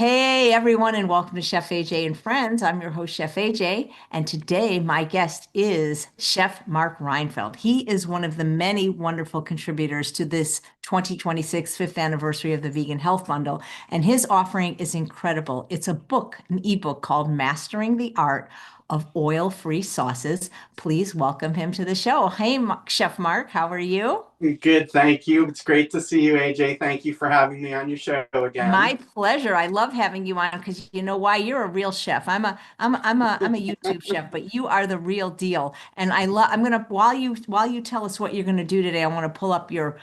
Hey everyone, and welcome to Chef AJ and Friends. I'm your host, Chef AJ, and today my guest is Chef Mark Reinfeld. He is one of the many wonderful contributors to this 2026 fifth anniversary of the Vegan Health Bundle, and his offering is incredible. It's a book, an ebook called Mastering the Art of Oil-Free Sauces. Please welcome him to the show. Hey, Chef Mark, how are you? Good, thank you. It's great to see you, AJ. Thank you for having me on your show again. My pleasure. I love having you on because you know why? You're a real chef. I'm a YouTube chef, but you are the real deal. And I'm gonna while you tell us what you're gonna do today, I want to pull up your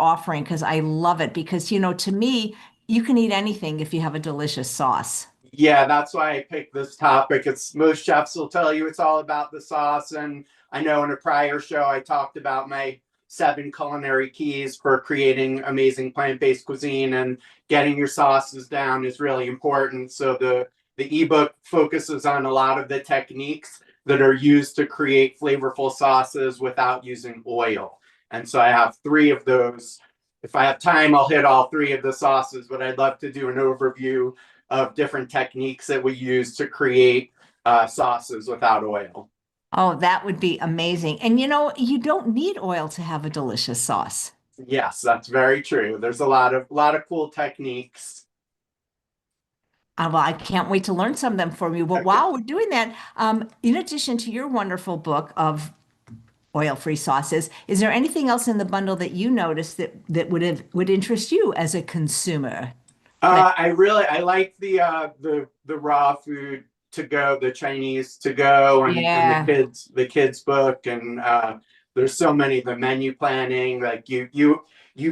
offering because I love it because to me, you can eat anything if you have a delicious sauce. Yeah, that's why I picked this topic. It's most chefs will tell you it's all about the sauce. And I know in a prior show I talked about my 7 culinary keys for creating amazing plant-based cuisine, and getting your sauces down is really important. So the ebook focuses on a lot of the techniques that are used to create flavorful sauces without using oil. And so I have three of those. If I have time, I'll hit all three of the sauces, but I'd love to do an overview of different techniques that we use to create sauces without oil. Oh, that would be amazing. And you don't need oil to have a delicious sauce. Yes, that's very true. There's a lot of cool techniques. Well, I can't wait to learn some of them from you. But Okay. while we're doing that, in addition to your wonderful book of oil-free sauces, is there anything else in the bundle that you noticed that would interest you as a consumer? Like, I like the raw food to go, the Chinese to go, and yeah. the kids book, and there's so many, the menu planning. Like you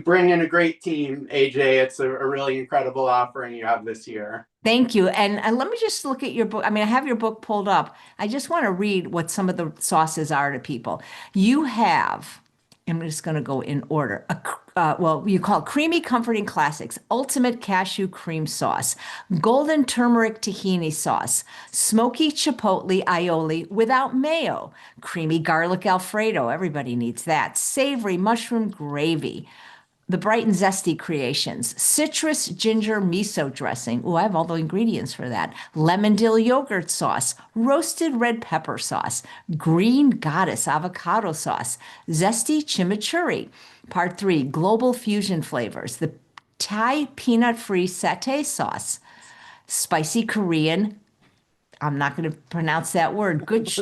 bring in a great team, AJ. It's a really incredible offering you have this year. Thank you. And let me just look at your book. I mean, I have your book pulled up. I just want to read what some of the sauces are to people. You have, I'm just going to go in order. Well, you call it Creamy Comforting Classics, Ultimate Cashew Cream Sauce, Golden Turmeric Tahini Sauce, Smoky Chipotle Aioli without mayo, Creamy Garlic Alfredo. Everybody needs that. Savory Mushroom Gravy. The Bright and Zesty Creations, citrus ginger miso dressing. Oh, I have all the ingredients for that. Lemon dill yogurt sauce, roasted red pepper sauce, green goddess avocado sauce, zesty chimichurri. Part three, global fusion flavors. The Thai peanut-free satay sauce, spicy Korean. I'm not going to pronounce that word. Good,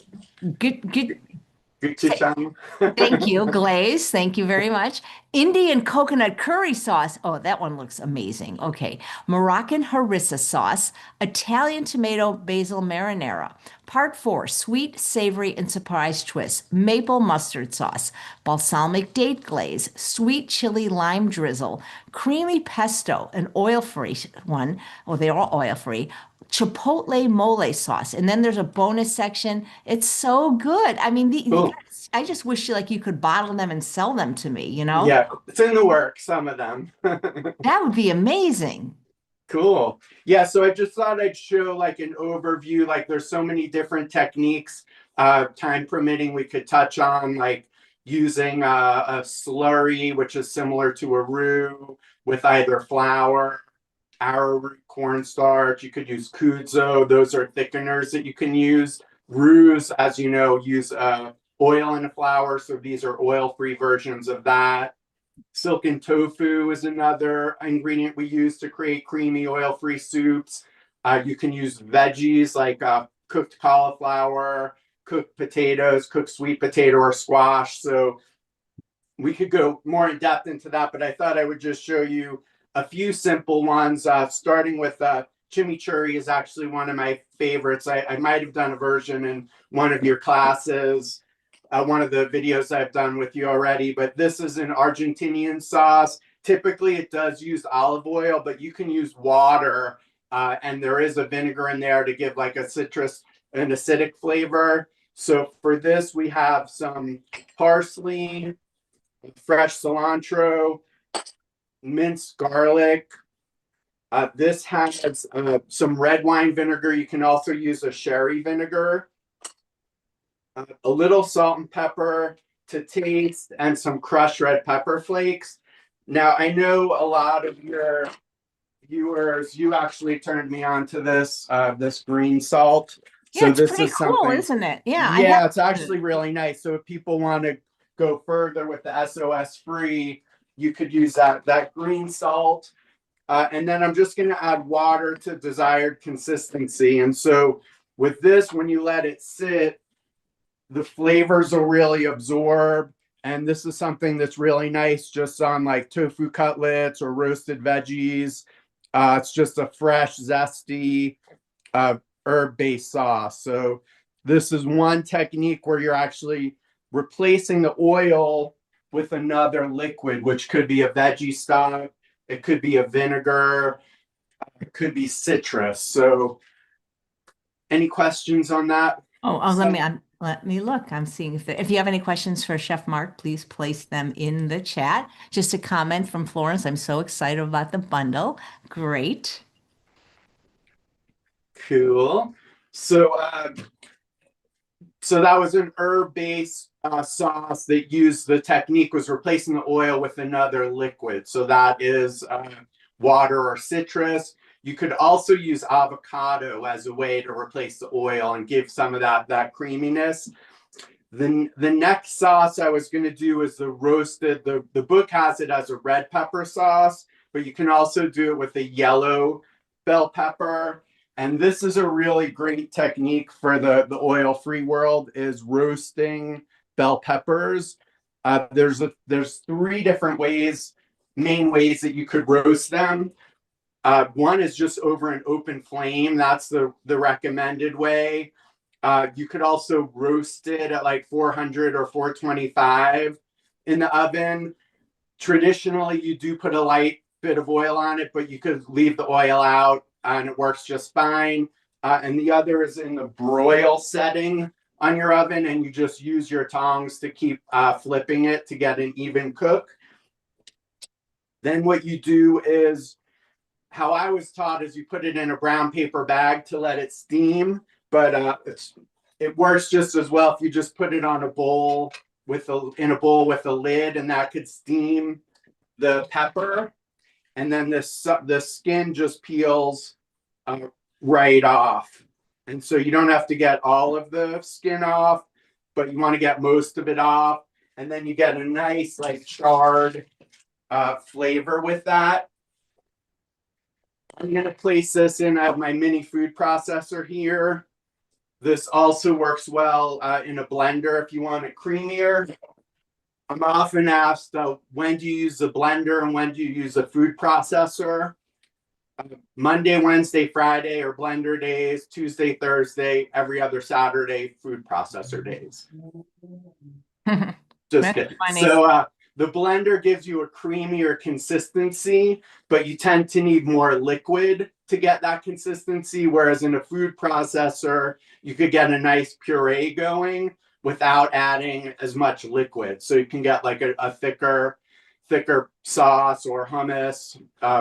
Good to chum. thank you, glaze. Thank you very much. Indian coconut curry sauce. Oh, that one looks amazing. Okay. Moroccan harissa sauce, Italian tomato basil marinara. Part four, sweet, savory, and surprise twist. Maple mustard sauce, balsamic date glaze, sweet chili lime drizzle, creamy pesto, an oil-free one. Oh, they're all oil-free. Chipotle mole sauce. And then there's a bonus section. It's so good. I mean, Cool. I just wish like you could bottle them and sell them to me, you know? Yeah, it's in the works, some of them. That would be amazing. Cool. Yeah, so I just thought I'd show like an overview. Like there's so many different techniques. Time permitting, we could touch on like using a slurry, which is similar to a roux with either flour, arrowroot, cornstarch. You could use kudzu. Those are thickeners that you can use. Roux, as you know, use oil and a flour. So these are oil-free versions of that. Silken tofu is another ingredient we use to create creamy, oil-free soups. You can use veggies like cooked cauliflower, cooked potatoes, cooked sweet potato or squash. So we could go more in depth into that, but I thought I would just show you a few simple ones, starting with chimichurri is actually one of my favorites. I might have done a version in one of your classes, one of the videos I've done with you already, but this is an Argentinian sauce. Typically, it does use olive oil, but you can use water, and there is a vinegar in there to give like a citrus and acidic flavor. So for this, we have some parsley, fresh cilantro, minced garlic. This has some red wine vinegar. You can also use a sherry vinegar, a little salt and pepper to taste, and some crushed red pepper flakes. Now, I know a lot of viewers, you actually turned me on to this green salt. Yeah, So it's this pretty is cool, something, isn't it? Yeah, I have. yeah, it's actually really nice. So if people want to go further with the SOS free, you could use that green salt. And then I'm just going to add water to desired consistency. And so with this, when you let it sit, the flavors will really absorb. And this is something that's really nice just on like tofu cutlets or roasted veggies. It's just a fresh, zesty herb-based sauce. So this is one technique where you're actually replacing the oil with another liquid, which could be a veggie stock, it could be a vinegar, it could be citrus. So any questions on that? Oh, let me look. I'm seeing if you have any questions for Chef Mark, please place them in the chat. Just a comment from Florence. I'm so excited about the bundle. Great. Cool. So so that was an herb-based sauce that used the technique was replacing the oil with another liquid. So that is water or citrus. You could also use avocado as a way to replace the oil and give some of that creaminess. The next sauce I was going to do is the roasted. The book has it as a red pepper sauce, but you can also do it with a yellow bell pepper. And this is a really great technique for the oil-free world is roasting bell peppers. There's three different main ways that you could roast them. One is just over an open flame. That's the recommended way. You could also roast it at like 400 or 425 in the oven. Traditionally, you do put a light bit of oil on it, but you could leave the oil out and it works just fine. And the other is in the broil setting on your oven, and you just use your tongs to keep flipping it to get an even cook. Then what you do is, how I was taught is you put it in a brown paper bag to let it steam, but it works just as well if you just put it on a bowl in a bowl with a lid, and that could steam the pepper, and then the skin just peels right off. And so you don't have to get all of the skin off, but you want to get most of it off. And then you get a nice like charred flavor with that. I'm going to place this in. I have my mini food processor here. This also works well in a blender if you want it creamier. I'm often asked, when do you use the blender and when do you use a food processor? Monday, Wednesday, Friday are blender days. Tuesday, Thursday, every other Saturday, food processor days. Just kidding. So the blender gives you a creamier consistency, but you tend to need more liquid to get that consistency. Whereas in a food processor, you could get a nice puree going without adding as much liquid. So you can get like a thicker sauce or hummus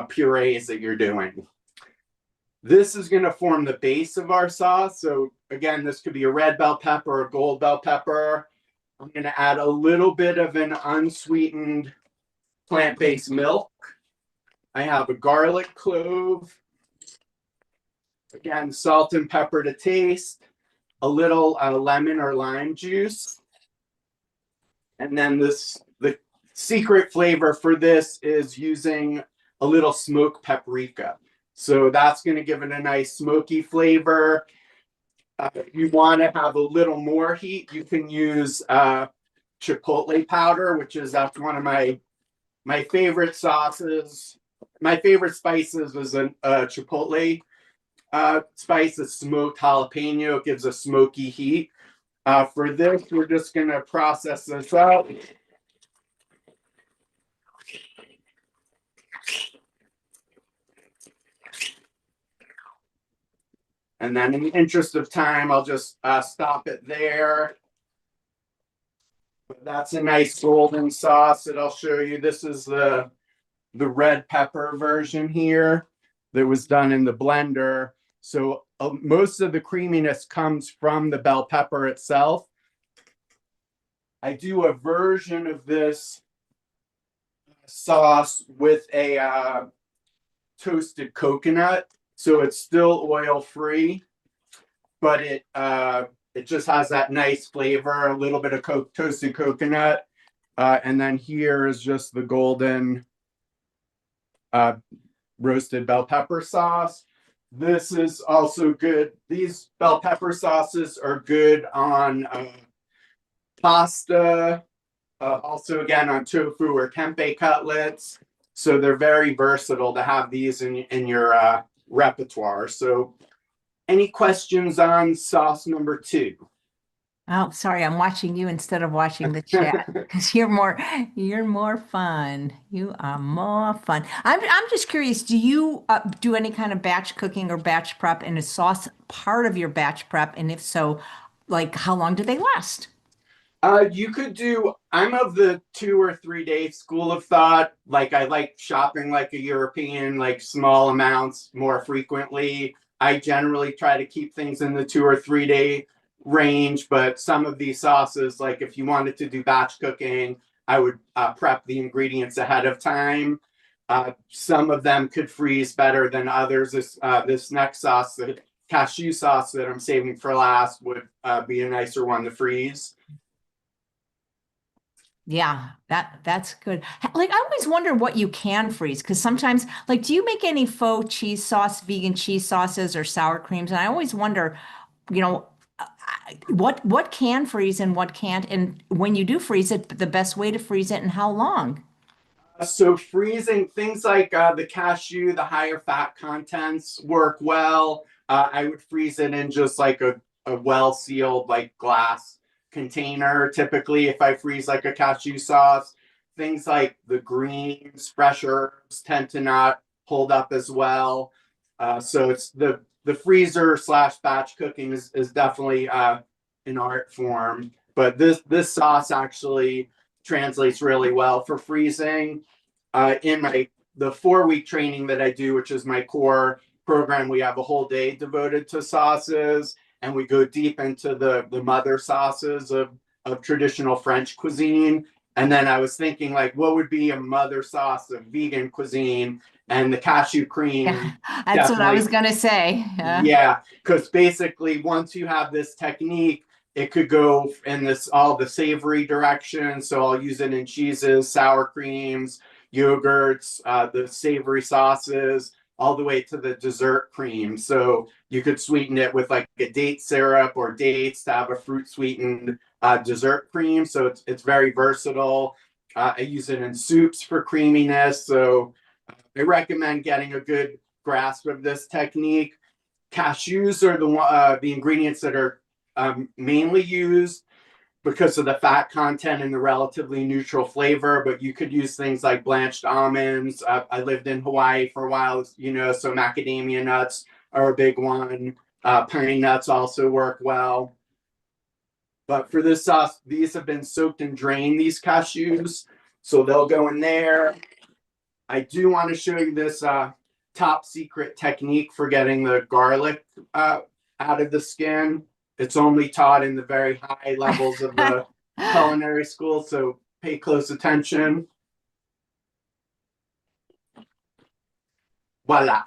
purees that you're doing. This is going to form the base of our sauce. So again, this could be a red bell pepper or gold bell pepper. I'm going to add a little bit of an unsweetened plant-based milk. I have a garlic clove. Again, salt and pepper to taste. A little lemon or lime juice. And then the secret flavor for this is using a little smoked paprika. So that's going to give it a nice smoky flavor. If you want to have a little more heat, you can use chipotle powder, that's one of my favorite sauces. My favorite spices was a chipotle spice, a smoked jalapeno. It gives a smoky heat. For this, we're just going to process this out. And then in the interest of time, I'll just stop it there. But that's a nice golden sauce that I'll show you. This is the red pepper version here that was done in the blender. So most of the creaminess comes from the bell pepper itself. I do a version of this sauce with a toasted coconut, so it's still oil free, but it just has that nice flavor, a little bit of toasted coconut. And then here is just the golden roasted bell pepper sauce. This is also good. These bell pepper sauces are good on pasta, also again on tofu or tempeh cutlets. So they're very versatile to have these in your repertoire. So any questions on sauce number 2? Oh, sorry, I'm watching you instead of watching the chat because you're more fun. You are more fun. I'm just curious, do you do any kind of batch cooking or batch prep, and is sauce part of your batch prep? And if so, like how long do they last? You could do, I'm of the 2 or 3 day school of thought. Like I like shopping like a European, like small amounts more frequently. I generally try to keep things in the 2 or 3 day range, but some of these sauces, like if you wanted to do batch cooking, I would prep the ingredients ahead of time. Some of them could freeze better than others. This next sauce, the cashew sauce that I'm saving for last, would be a nicer one to freeze. Yeah, that's good. Like I always wonder what you can freeze because sometimes, like, do you make any faux cheese sauce, vegan cheese sauces, or sour creams? And I always wonder, you know, what can freeze and what can't, and when you do freeze it, the best way to freeze it and how long? So freezing things like the cashew, the higher fat contents work well. I would freeze it in just like a well sealed like glass container. Typically, if I freeze like a cashew sauce, things like the greens, fresh herbs tend to not hold up as well. So it's the freezer slash batch cooking is definitely an art form. But this sauce actually translates really well for freezing. In the 4 week training that I do, which is my core program, we have a whole day devoted to sauces, and we go deep into the mother sauces of traditional French cuisine. And then I was thinking, like, what would be a mother sauce of vegan cuisine? And the cashew Yeah, cream that's what I definitely, was gonna say. yeah, because basically once you have this technique, it could go in this all the savory direction. So I'll use it in cheeses, sour creams, yogurts, the savory sauces, all the way to the dessert cream. So you could sweeten it with like a date syrup or dates to have a fruit sweetened dessert cream. So it's very versatile. I use it in soups for creaminess. So I recommend getting a good grasp of this technique. Cashews are the ingredients that are mainly used because of the fat content and the relatively neutral flavor. But you could use things like blanched almonds. I lived in Hawaii for a while, so macadamia nuts are a big one. Pine nuts also work well. But for this sauce, these have been soaked and drained, these cashews. So they'll go in there. I do want to show you this top secret technique for getting the garlic out of the skin. It's only taught in the very high levels of the culinary school, so pay close attention. Voila.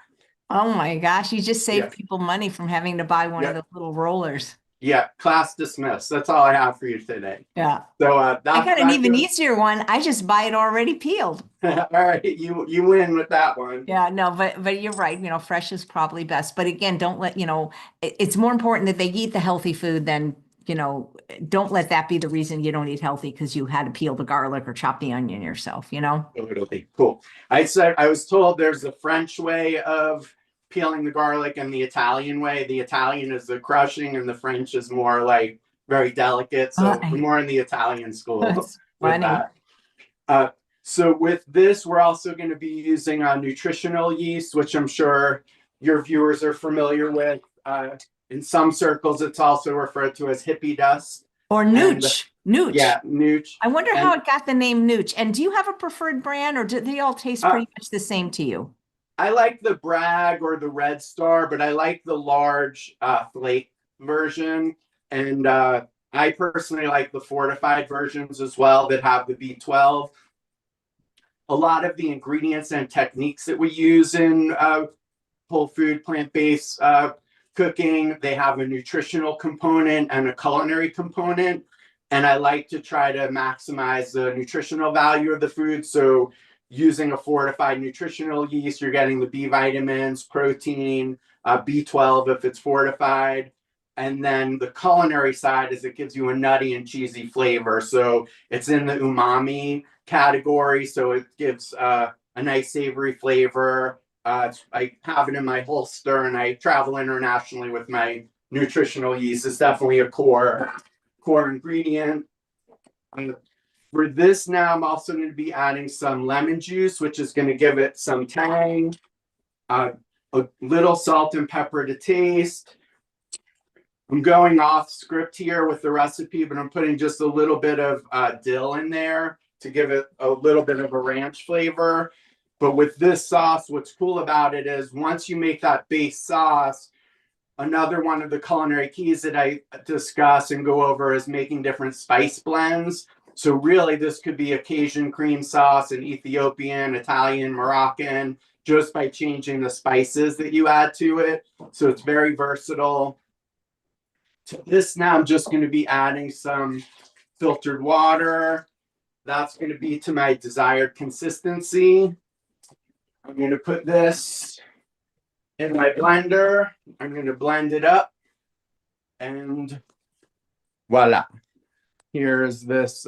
Oh my gosh, you just saved Yeah. people money from having to buy one of Yeah. those little rollers. Yeah. Class dismissed. That's all I have for you today. Yeah. So I that's got an that even goes. easier one. I just buy it already peeled. All right, you win with that one. Yeah, no, but you're right. Fresh is probably best. But again, don't let, it's more important that they eat the healthy food than, don't let that be the reason you don't eat healthy because you had to peel the garlic or chop the onion yourself. Totally cool. I was told there's a French way of peeling the garlic and the Italian way. The Italian is the crushing, and the French is more like very delicate. So we're more in the Italian school That's with funny. that. Uh, so with this, we're also going to be using nutritional yeast, which I'm sure your viewers are familiar with. In some circles, it's also referred to as hippie dust. Or And nooch. Nooch. yeah, nooch. I wonder how And it got the name nooch. And do you have a preferred brand or do they all taste uh, pretty much the same to you? I like the Bragg or the Red Star, but I like the large flake version. And I personally like the fortified versions as well that have the B12. a lot of the ingredients and techniques that we use in whole food, plant-based cooking, they have a nutritional component and a culinary component. And I like to try to maximize the nutritional value of the food. So using a fortified nutritional yeast, you're getting the B vitamins, protein, B12 if it's fortified. And then the culinary side is it gives you a nutty and cheesy flavor. So it's in the umami category. So it gives a nice savory flavor. I have it in my holster and I travel internationally with my nutritional yeast. It's definitely a core ingredient. For this now, I'm also going to be adding some lemon juice, which is going to give it some tang, a little salt and pepper to taste. I'm going off script here with the recipe, but I'm putting just a little bit of dill in there to give it a little bit of a ranch flavor. But with this sauce, what's cool about it is once you make that base sauce, another one of the culinary keys that I discuss and go over is making different spice blends. So really, this could be a Cajun cream sauce, an Ethiopian, Italian, Moroccan, just by changing the spices that you add to it. So it's very versatile. To this now, I'm just going to be adding some filtered water. That's going to be to my desired consistency. I'm going to put this in my blender. I'm going to blend it up. And voila. Here's this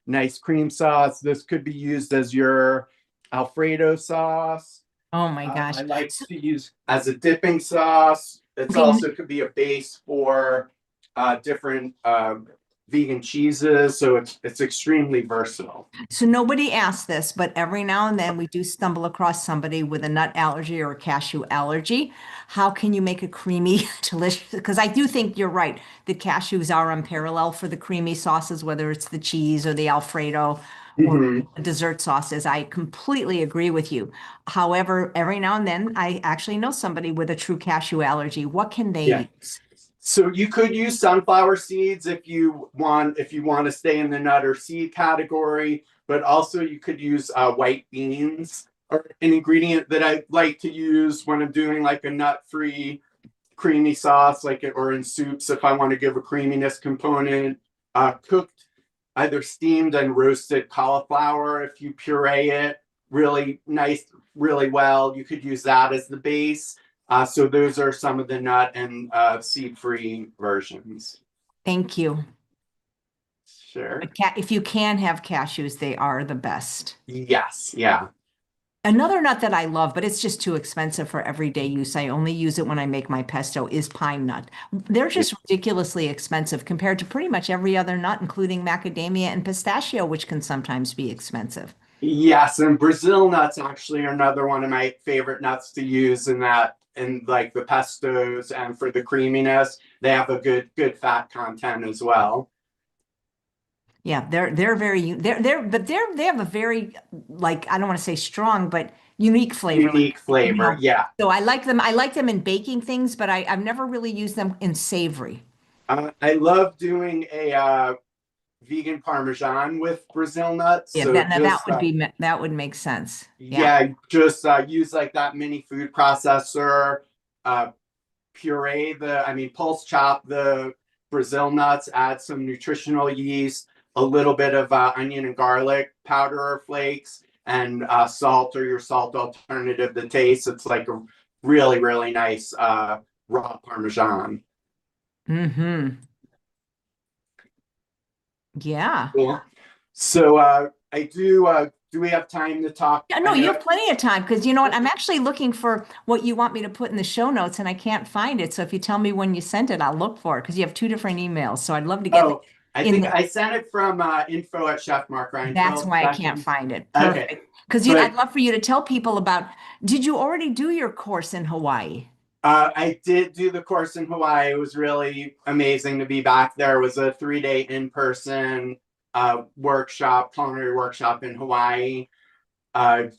nice cream sauce. This could be used as your Alfredo sauce. Oh my gosh. I like to use as a dipping sauce. It's also could be a base for different vegan cheeses. So it's extremely versatile. So nobody asked this, but every now and then we do stumble across somebody with a nut allergy or a cashew allergy. How can you make a creamy, delicious? Because I do think you're right. The cashews are unparalleled for the creamy sauces, whether it's the cheese or the Alfredo or dessert sauces. I completely agree with you. However, every now and then I actually know somebody with a true cashew allergy. What can they use? So you could use sunflower seeds if you want to stay in the nut or seed category, but also you could use white beans or an ingredient that I like to use when I'm doing like a nut-free creamy sauce, like it or in soups if I want to give a creaminess component. Cooked, either steamed and roasted cauliflower. If you puree it really nice, really well, you could use that as the base. So those are some of the nut and seed-free versions. Thank you. Sure. But if you can have cashews, they are the best. Yes. Yeah. Another nut that I love, but it's just too expensive for everyday use. I only use it when I make my pesto, is pine nut. They're just ridiculously expensive compared to pretty much every other nut, including macadamia and pistachio, which can sometimes be expensive. Yes, and Brazil nuts actually are another one of my favorite nuts to use in like the pestos and for the creaminess. They have a good fat content as well. Yeah, they have a very, like, I don't want to say strong, but unique flavor. Unique flavor, yeah. So I like them. I like them in baking things, but I've never really used them in savory. I love doing a vegan Parmesan with Brazil nuts. Yeah, So that would make sense. Yeah, just use like that mini food processor, pulse chop the Brazil nuts, add some nutritional yeast, a little bit of onion and garlic powder or flakes, and salt or your salt alternative to taste. It's like a really, really nice raw Parmesan. Mm-hmm. Yeah. Cool. So I do we have time to talk? Yeah, no, you have plenty of time because you know what? I'm actually looking for what you want me to put in the show notes and I can't find it. So if you tell me when you sent it, I'll look for it because you have two different emails. So I'd love to get it. I think I sent it from info at Chef Mark Reinfeld. That's why I can't find it. Perfect. Okay. Because I'd love for you to tell people about, did you already do your course in Hawaii? I did do the course in Hawaii. It was really amazing to be back there. It was a 3-day in-person culinary workshop in Hawaii. I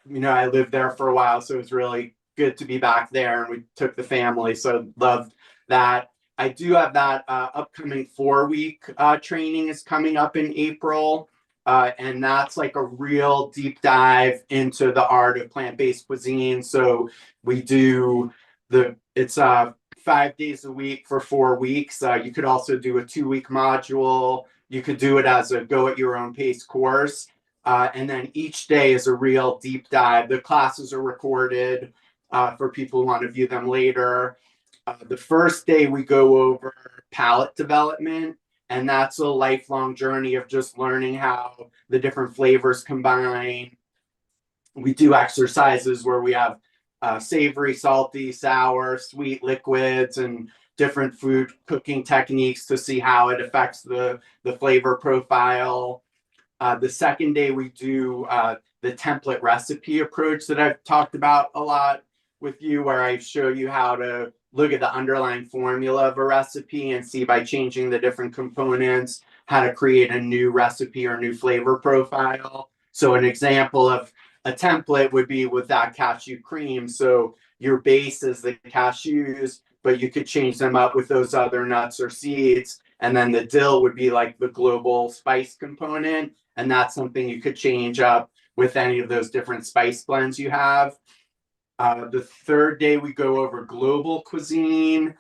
lived there for a while, so it was really good to be back there. And we took the family, so loved that. I do have that upcoming 4-week training is coming up in April. And that's like a real deep dive into the art of plant-based cuisine. So we do it's 5 days a week for 4 weeks. You could also do a 2-week module. You could do it as a go at your own pace course. And then each day is a real deep dive. The classes are recorded for people who want to view them later. The first day we go over palate development, and that's a lifelong journey of just learning how the different flavors combine. We do exercises where we have savory, salty, sour, sweet liquids, and different food cooking techniques to see how it affects the flavor profile. The second day, we do the template recipe approach that I've talked about a lot with you, where I show you how to look at the underlying formula of a recipe and see by changing the different components how to create a new recipe or new flavor profile. So an example of a template would be with that cashew cream. So your base is the cashews, but you could change them up with those other nuts or seeds. And then the dill would be like the global spice component. And that's something you could change up with any of those different spice blends you have. The third day, we go over global cuisine,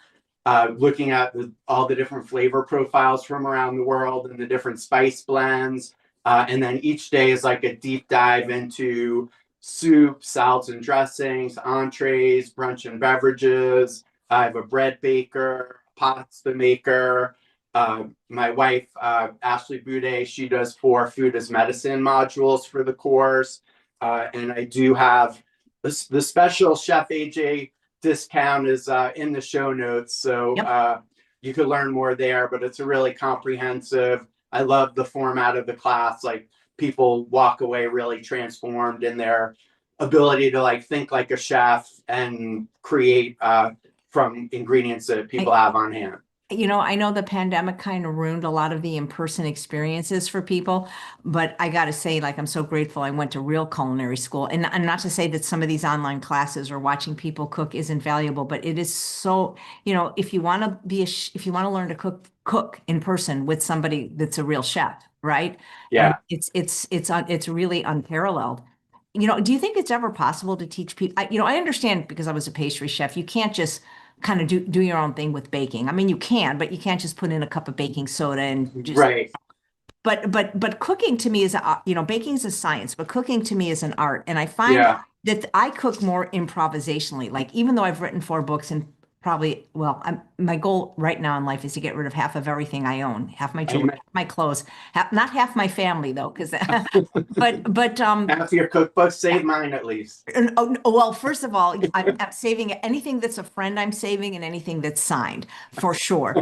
looking at all the different flavor profiles from around the world and the different spice blends. And then each day is like a deep dive into soup, salads and dressings, entrees, brunch and beverages. I have a bread baker, pasta maker. My wife, Ashley Boudet, she does 4 food as medicine modules for the course. And I do have the special Chef AJ discount is in the show notes. So Yep. you could learn more there, but it's a really comprehensive. I love the format of the class. Like people walk away really transformed in their ability to like think like a chef and create from ingredients that people have on hand. I know the pandemic kind of ruined a lot of the in-person experiences for people, but I got to say, like, I'm so grateful I went to real culinary school. And not to say that some of these online classes or watching people cook isn't valuable, but it is so, if you want to if you want to learn to cook in person with somebody that's a real chef, right? And Yeah. it's really unparalleled. Do you think it's ever possible to teach people? I understand because I was a pastry chef, you can't just kind of do your own thing with baking. I mean, you can, but you can't just put in a cup of baking soda and just. Right. But cooking to me is baking is a science, but cooking to me is an art, and I find Yeah. that I cook more improvisationally. Like even though I've written 4 books and probably, well, my goal right now in life is to get rid of half of everything I own, half my jewelry, half my clothes, not half my family though, because but Half your cookbook, save mine at least. well, first of all, I'm saving anything that's a friend. I'm saving and anything that's signed for sure.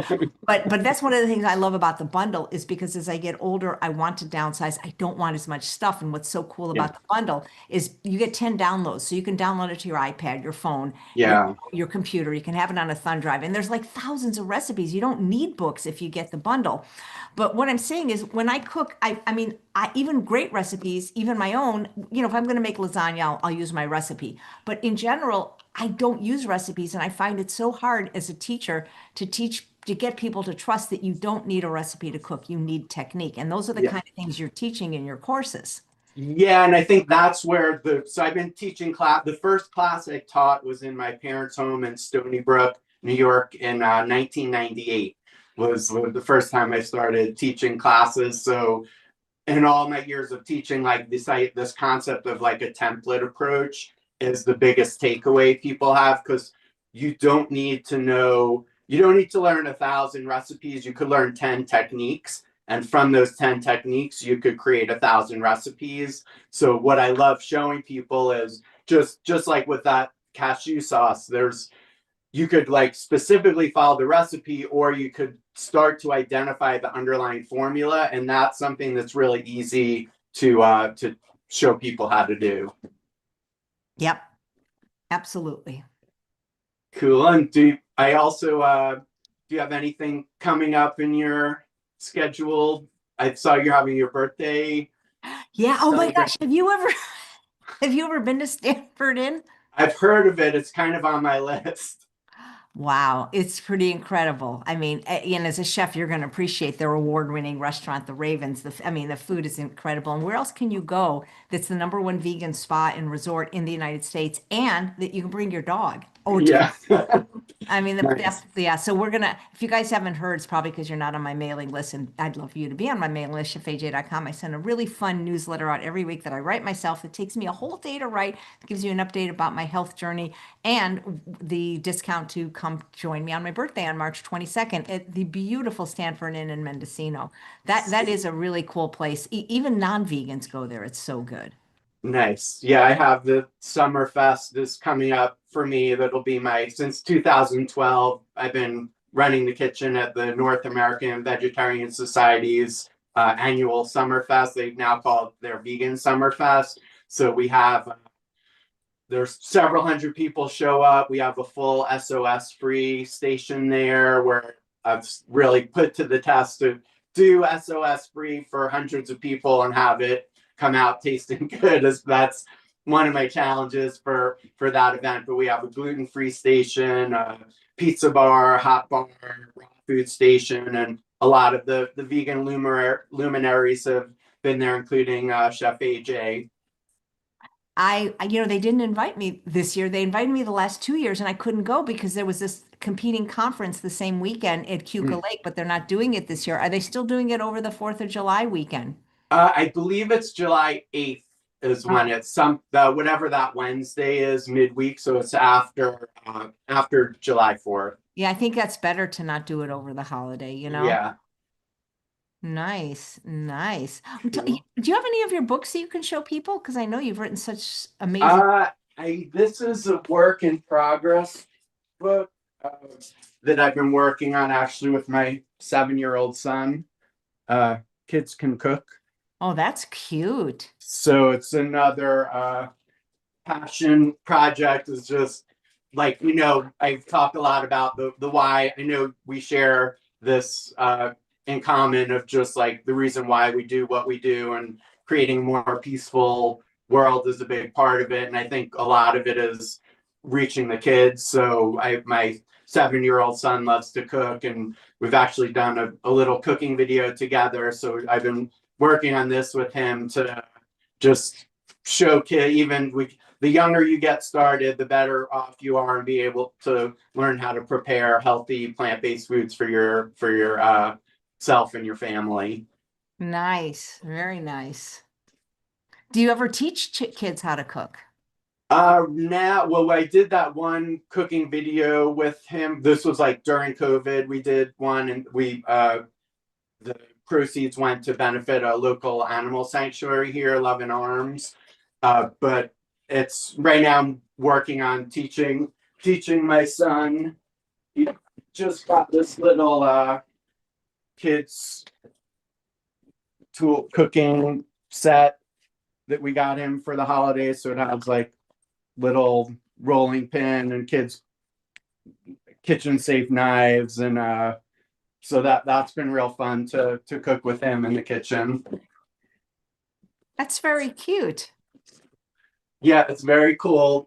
But that's one of the things I love about the bundle is because as I get older, I want to downsize. I don't want as much stuff. And what's so cool Yeah. about the bundle is you get 10 downloads, so you can download it to your iPad, your phone, Yeah. your computer. You can have it on a thumb drive, and there's like thousands of recipes. You don't need books if you get the bundle. But what I'm saying is when I cook, I mean, even great recipes, even my own, if I'm going to make lasagna, I'll use my recipe. But in general, I don't use recipes. And I find it so hard as a teacher to get people to trust that you don't need a recipe to cook. You need technique. And those are the Yeah. kind of things you're teaching in your courses. Yeah, and I think that's where so I've been teaching class. The first class I taught was in my parents' home in Stony Brook, New York in 1998 was the first time I started teaching classes. So in all my years of teaching, like this concept of like a template approach is the biggest takeaway people have, because you don't need to learn 1,000 recipes. You could learn 10 techniques. And from those 10 techniques, you could create 1,000 recipes. So what I love showing people is just like with that cashew sauce, you could like specifically follow the recipe, or you could start to identify the underlying formula. And that's something that's really easy to show people how to do. Yep, absolutely. Cool. And do you have anything coming up in your schedule? I saw you're having your birthday Yeah. Oh my celebration. gosh. Have you ever been to Stanford Inn? I've heard of it. It's kind of on my list. Wow, it's pretty incredible. I mean, and as a chef, you're going to appreciate their award-winning restaurant, the Ravens. I mean, the food is incredible. And where else can you go that's the number one vegan spa and resort in the United States, and that you can bring your dog? Oh, Yeah. I mean, Nice. yeah. So we're gonna, if you guys haven't heard, it's probably because you're not on my mailing list, and I'd love for you to be on my mailing list, chefaj.com. I send a really fun newsletter out every week that I write myself. It takes me a whole day to write. It gives you an update about my health journey and the discount to come join me on my birthday on March 22nd at the beautiful Stanford Inn in Mendocino. That is a really cool place. Even non-vegans go there. It's so good. Nice. Yeah, I have the Summer Fest is coming up for me. That'll be my, since 2012, I've been running the kitchen at the North American Vegetarian Society's annual Summer Fest. They now call it their Vegan Summer Fest. So we have, there's several hundred people show up. We have a full SOS free station there where I've really put to the test to do SOS free for hundreds of people and have it come out tasting good. As that's one of my challenges for that event. But we have a gluten-free station, a pizza bar, hot bar, raw food station, and a lot of the vegan luminaries have been there, including Chef AJ. They didn't invite me this year. They invited me the last 2 years, and I couldn't go because there was this competing conference the same weekend at Cuca Lake, but they're not doing it this year. Are they still doing it over the 4th of July weekend? I believe it's July 8th is when it's whatever that Wednesday is midweek. So it's after July 4th. Yeah, I think that's better to not do it over the holiday, you know? Yeah. Nice, nice. Do Cool. you have any of your books that you can show people? Because I know you've written such amazing. Uh, this is a work in progress book uh, that I've been working on actually with my 7-year-old son. Kids Can Cook. Oh, that's cute. So it's another passion project. Is just like, I've talked a lot about the why. I know we share this in common of just like the reason why we do what we do, and creating a more peaceful world is a big part of it. And I think a lot of it is reaching the kids. So my 7-year-old son loves to cook, and we've actually done a little cooking video together. So I've been working on this with him to just show kid, the younger you get started, the better off you are, and be able to learn how to prepare healthy plant-based foods for your self and your family. Nice, very nice. Do you ever teach kids how to cook? Now, well, I did that one cooking video with him. This was like during COVID. We did one, and the proceeds went to benefit a local animal sanctuary here, Love and Arms. But it's right now I'm working on teaching my son. He just got this little kids tool cooking set that we got him for the holidays. So it has like little rolling pin and kids kitchen safe knives, and so that's been real fun to cook with him in the kitchen. That's very cute. Yeah, it's very cool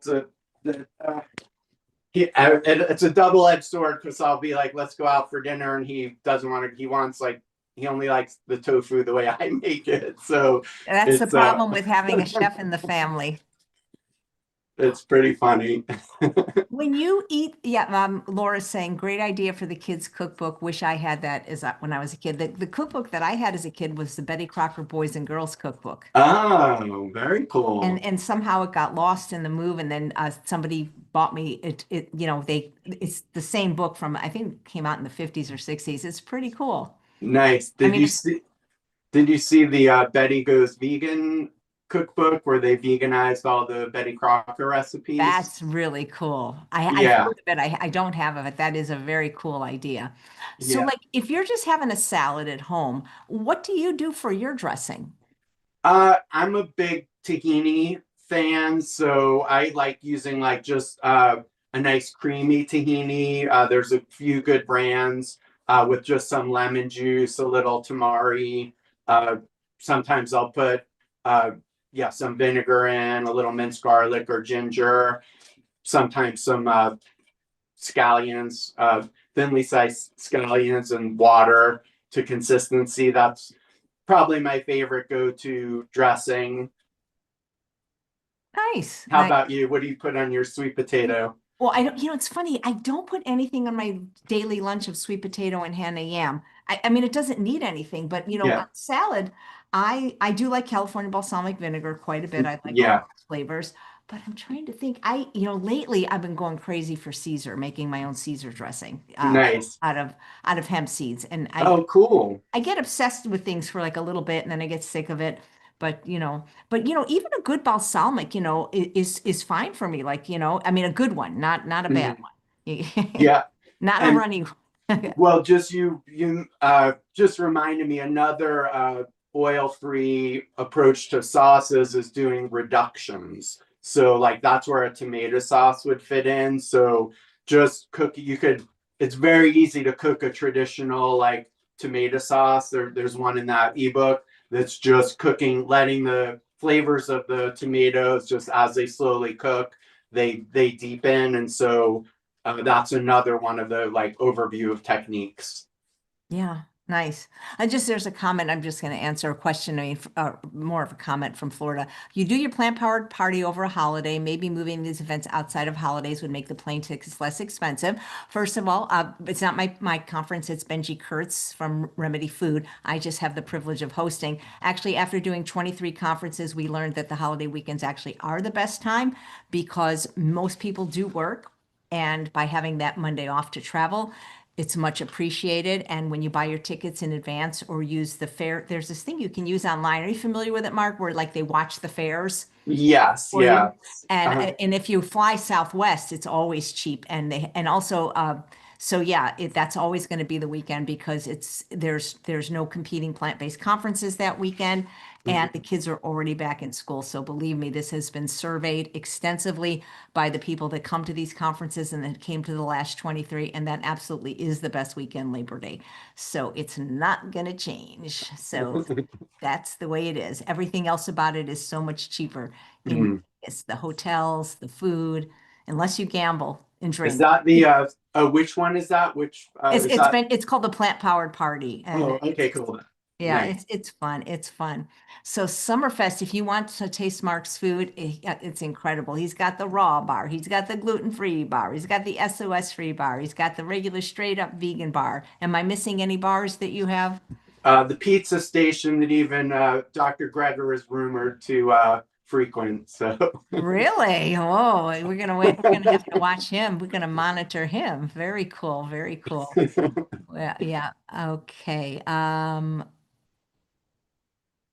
it's a double-edged sword, because I'll be like, let's go out for dinner, and he doesn't want to. He only likes the tofu the way I make it. So That's the it's problem with having a chef in the family. it's pretty funny. When you eat, yeah, Laura's saying, great idea for the kids' cookbook. Wish I had that when I was a kid. The cookbook that I had as a kid was the Betty Crocker Boys and Girls Cookbook. Oh, very cool. And somehow it got lost in the move, and then somebody bought me it. It's the same book from, I think it came out in the 50s or 60s. It's pretty cool. Nice. I mean, Did you see the Betty Goes Vegan cookbook where they veganized all the Betty Crocker recipes? that's really cool. I've Yeah, heard of it. I don't have of it. That is a very cool idea. So, yeah. like, if you're just having a salad at home, what do you do for your dressing? I'm a big tahini fan, so I like using like just a nice creamy tahini. There's a few good brands with just some lemon juice, a little tamari. Uh, Sometimes I'll put some vinegar in, a little minced garlic or ginger. Sometimes scallions, thinly sliced scallions and water to consistency. That's probably my favorite go-to dressing. Nice. How about you? What do you put on your sweet potato? Well, I don't, it's funny. I don't put anything on my daily lunch of sweet potato and Hannah yam. I mean, it doesn't need anything, but Yeah, on salad, I do like California balsamic vinegar quite a bit. I like all yeah, those flavors, but I'm trying to think. Lately I've been going crazy for Caesar, making my own Caesar dressing, nice. out of hemp seeds, and Oh, cool. I get obsessed with things for like a little bit and then I get sick of it. Even a good balsamic, is fine for me. Like, I mean, a good one, not a bad Mhm. one. Yeah, Not a and runny. well, just you just reminded me another oil-free approach to sauces is doing reductions. So like that's where a tomato sauce would fit in. So just cook you could it's very easy to cook a traditional like tomato sauce. There's one in that ebook that's just cooking, letting the flavors of the tomatoes just as they slowly cook, they deepen. And so that's another one of the like overview of techniques. Yeah, nice. There's a comment. I'm just going to answer a question. I mean, more of a comment from Florida. You do your plant-powered party over a holiday. Maybe moving these events outside of holidays would make the plane tickets less expensive. First of all, it's not my conference. It's Benji Kurtz from Remedy Food. I just have the privilege of hosting. Actually, after doing 23 conferences, we learned that the holiday weekends actually are the best time because most people do work. And by having that Monday off to travel, it's much appreciated. And when you buy your tickets in advance or use the fair, there's this thing you can use online. Are you familiar with it, Mark? Where like they watch the fairs Yes, for you. yeah. And Uh, and if you fly Southwest, it's always cheap. And also so yeah, that's always going to be the weekend because there's no competing plant-based conferences that weekend, and the kids are already back in school. So believe me, this has been surveyed extensively by the people that come to these conferences and that came to the last 23, and that absolutely is the best weekend, Labor Day. So it's not going to change. So that's the way it is. Everything else about it is so much cheaper in mhm. Vegas, the hotels, the food, unless you gamble and Is drink. that the which one is that? Which is that? It's called the Plant Powered Party, and Oh, okay, cool. yeah, Nice. it's fun. It's fun. So Summerfest, if you want to taste Mark's food, it's incredible. He's got the raw bar, he's got the gluten-free bar, he's got the SOS free bar, he's got the regular straight up vegan bar. Am I missing any bars that you have? The pizza station that even Dr. Greger is rumored to frequent. So Really? Oh, we're gonna have to watch him. We're gonna monitor him. Very cool. Very cool. Well, yeah. Okay.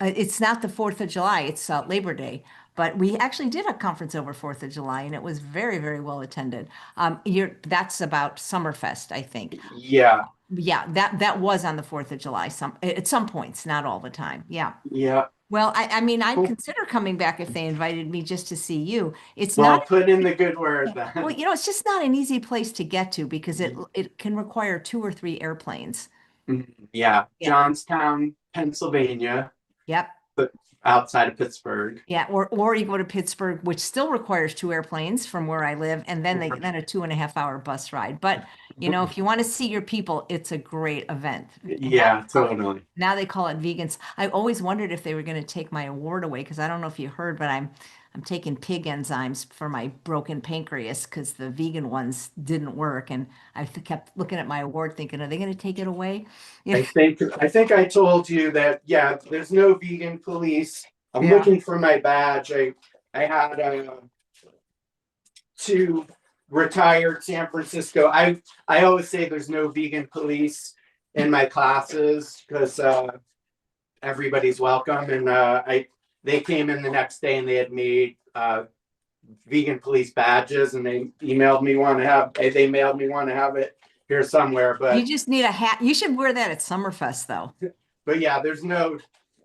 It's not the 4th of July, it's Labor Day, but we actually did a conference over 4th of July and it was very, very well attended. That's about Summerfest, I think. yeah, Yeah, that was on the 4th of July, at some points, not all the time. Yeah. yeah. Well, I mean, I'd Cool. consider coming back if they invited me just to see you. It's not, Well, put in the good word well, then. it's just not an easy place to get to because it can require 2 or 3 airplanes. Yeah, Yeah. Johnstown, Pennsylvania, Yep. but outside of Pittsburgh. Yeah, or you go to Pittsburgh, which still requires 2 airplanes from where I live, and then a 2.5 hour bus ride. But if you want to see your people, it's a great event. And Yeah, totally. now they call it vegans. I always wondered if they were going to take my award away because I don't know if you heard, but I'm taking pig enzymes for my broken pancreas because the vegan ones didn't work, and kept looking at my award thinking, are they going to take it away? Yeah, I think I told you that yeah, there's no vegan police. I'm yeah. looking for my badge. I had two retired San Francisco. I always say there's no vegan police in my classes because everybody's welcome. And I they came in the next day and they had made vegan police badges and they mailed me one to have it here somewhere. You But just need a hat. You should wear that at Summerfest, though. yeah, there's no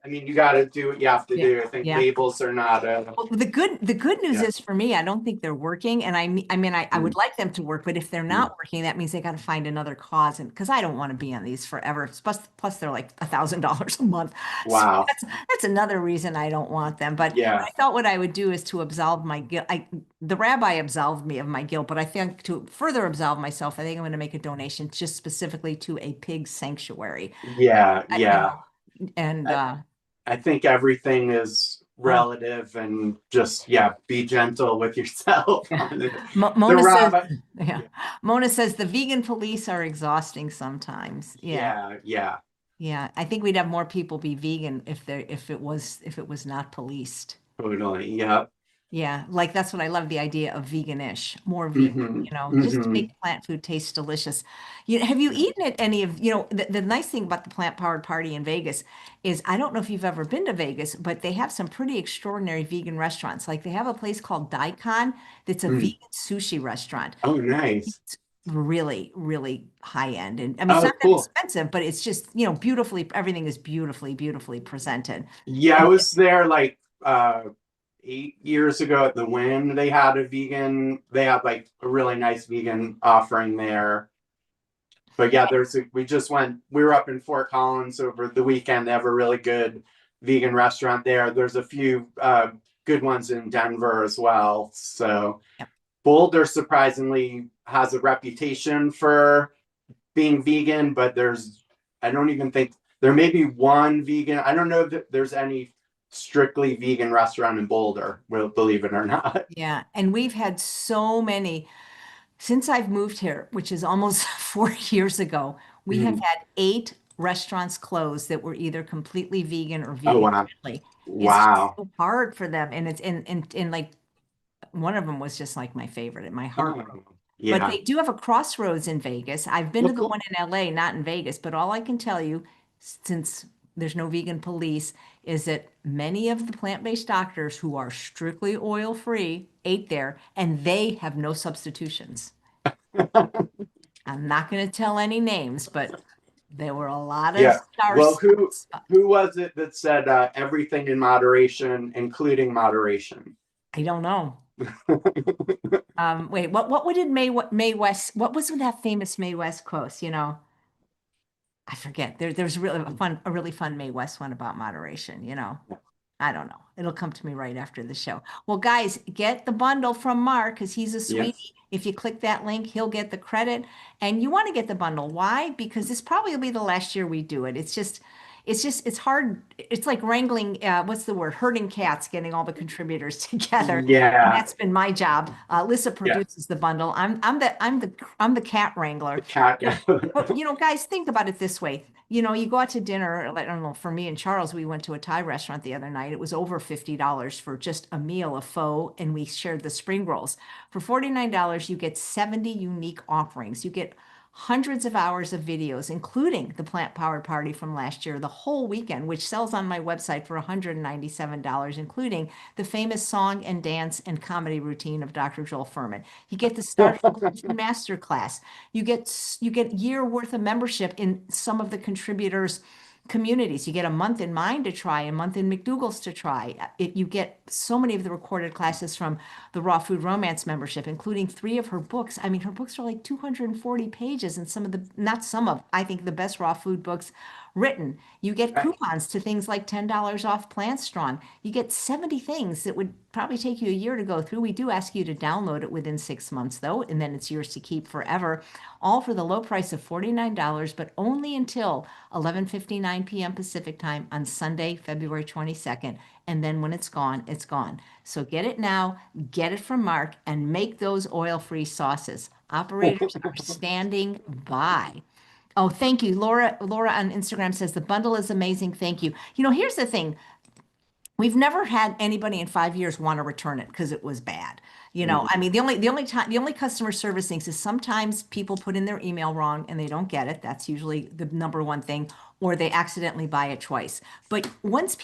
I mean, you got to do what you have to Yeah. do. I think Yeah. labels are not a, Well, the good news yeah. is for me, I don't think they're working. And I would Mm, like them to work, but if they're mm. not working, that means they got to find another cause. And because I don't want to be on these forever. Plus they're like $1,000 a month. So Wow. that's another reason I don't want them. But Yeah. I thought what I would do is to absolve my guilt. The rabbi absolved me of my guilt, but I think to further absolve myself, I think I'm going to make a donation just specifically to a pig sanctuary. Yeah. I, you Yeah. know, and I, I think everything is oh. relative and just, yeah, be gentle with yourself on it. The Mona says, rabbi, yeah. yeah, Mona says the vegan police are exhausting sometimes. Yeah. yeah, yeah, Yeah. I think we'd have more people be vegan if it was not policed. totally. Yeah. Yeah. Like that's what I love, the idea of veganish, more vegan, Hmm. just to Hmm. make plant food taste delicious. Have you Yeah. eaten at any of, the nice thing about the plant-powered party in Vegas is I don't know if you've ever been to Vegas, but they have some pretty extraordinary vegan restaurants. Like they have a place called Daikon that's a Mm. vegan sushi restaurant. Oh, nice. It's really, really high end. And I mean, it's Oh, not that cool. expensive, but it's just, beautifully, everything is beautifully, beautifully presented. Yeah, I And was there like 8 years ago at the Wynn. They had like a really nice vegan offering there. But yeah, we were up in Fort Collins over the weekend. They have a really good vegan restaurant there. There's a few good ones in Denver as well. So yeah, Boulder surprisingly has a reputation for being vegan, but I don't even think there may be one vegan. I don't know that there's any strictly vegan restaurant in Boulder, believe it or not. yeah. And we've had so many. Since I've moved here, which is almost 4 years ago, we have Mhm. had 8 restaurants close that were either completely vegan or Oh vegan wow. friendly. It's just Wow. so hard for them. And it's in like one of them was just like my favorite and my heart broke. Oh, But yeah. they do have a Crossroads in Vegas. I've been Oh, to the cool. one in LA, not in Vegas, but all I can tell you, since there's no vegan police, is that many of the plant-based doctors who are strictly oil-free ate there and they have no substitutions. I'm not going to tell any names, but there were a lot of Yeah. star Well, spots. who was it that said everything in moderation, including moderation? I don't know. Wait, what did Mae West, what was that famous Mae West quote? I forget. There's a really fun Mae West one about moderation. I don't know. It'll come to me right after the show. Well, guys, get the bundle from Mark because he's a Yes. sweetie. If you click that link, he'll get the credit. And you want to get the bundle. Why? Because this probably will be the last year we do it. It's hard. It's like wrangling, what's the word? Herding cats, getting all the contributors together. And Yeah. that's been my job. Lissa Yeah. produces the bundle. I'm the cat The wrangler. cat. But guys, think about it this way. You go out to dinner, I don't know, for me and Charles, we went to a Thai restaurant the other night. It was over $50 for just a meal of pho, and we shared the spring rolls. For $49, you get 70 unique offerings. You get hundreds of hours of videos, including the plant powered party from last year, the whole weekend, which sells on my website for $197, including the famous song and dance and comedy routine of Dr. Joel Furman. You get the Start Masterclass. You get year worth of membership in some of the contributors' communities. You get a month in mine to try, a month in McDougal's to try. You get so many of the recorded classes from the Raw Food Romance membership, including 3 of her books. I mean, her books are like 240 pages, and not some of, I think, the best raw food books written. You get Right. coupons to things like $10 off Plant Strong. You get 70 things that would probably take you a year to go through. We do ask you to download it within 6 months, though, and then it's yours to keep forever, all for the low price of $49, but only until 11:59 p.m. Pacific time on Sunday, February 22nd. And then when it's gone, it's gone. So get it now, get it from Mark, and make those oil-free sauces. Operators are standing by. Oh, thank you. Laura on Instagram says the bundle is amazing. Thank you. Here's the thing. We've never had anybody in 5 years want to return it because it was bad. Mhm. I mean, the only customer service things is sometimes people put in their email wrong and they don't get it. That's usually the number one thing, or they accidentally buy it twice. But once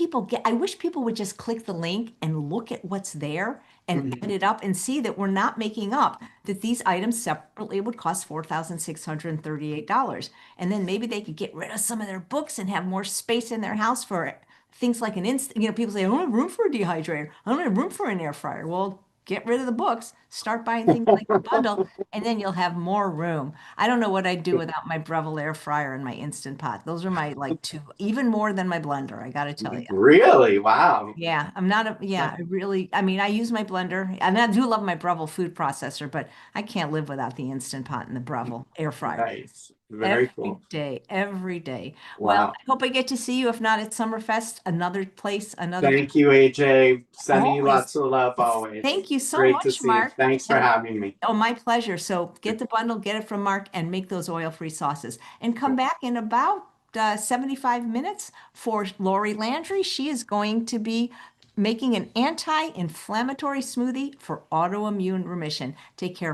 I wish people would just click the link and look at what's there and add Mhm. it up and see that we're not making up, that these items separately would cost $4,638. And then maybe they could get rid of some of their books and have more space in their house for things like an instant, people say, I don't have room for a dehydrator. I don't have room for an air fryer. Well, get rid of the books, start buying things like the bundle, and then you'll have more room. I don't know what I'd do without my Breville air fryer and my Instant Pot. Those are my like two, even more than my blender, I got to tell you. Really? Wow. Yeah, I'm not a, yeah, I really, I mean, I use my blender and I do love my Breville food processor, but I can't live without the Instant Pot and the Breville air fryer. Nice. Very cool. Every day. Well, Wow. I hope I get to see you. If not at Summerfest, another place, another Thank you, AJ. Sending you always. lots of love always. Thank you so Great to much, see you. Mark. Thanks for And having me. oh, my pleasure. So get the bundle, get it from Mark, and make those oil-free sauces. And come back in about 75 minutes for Lori Landry. She is going to be making an anti-inflammatory smoothie for autoimmune remission. Take care.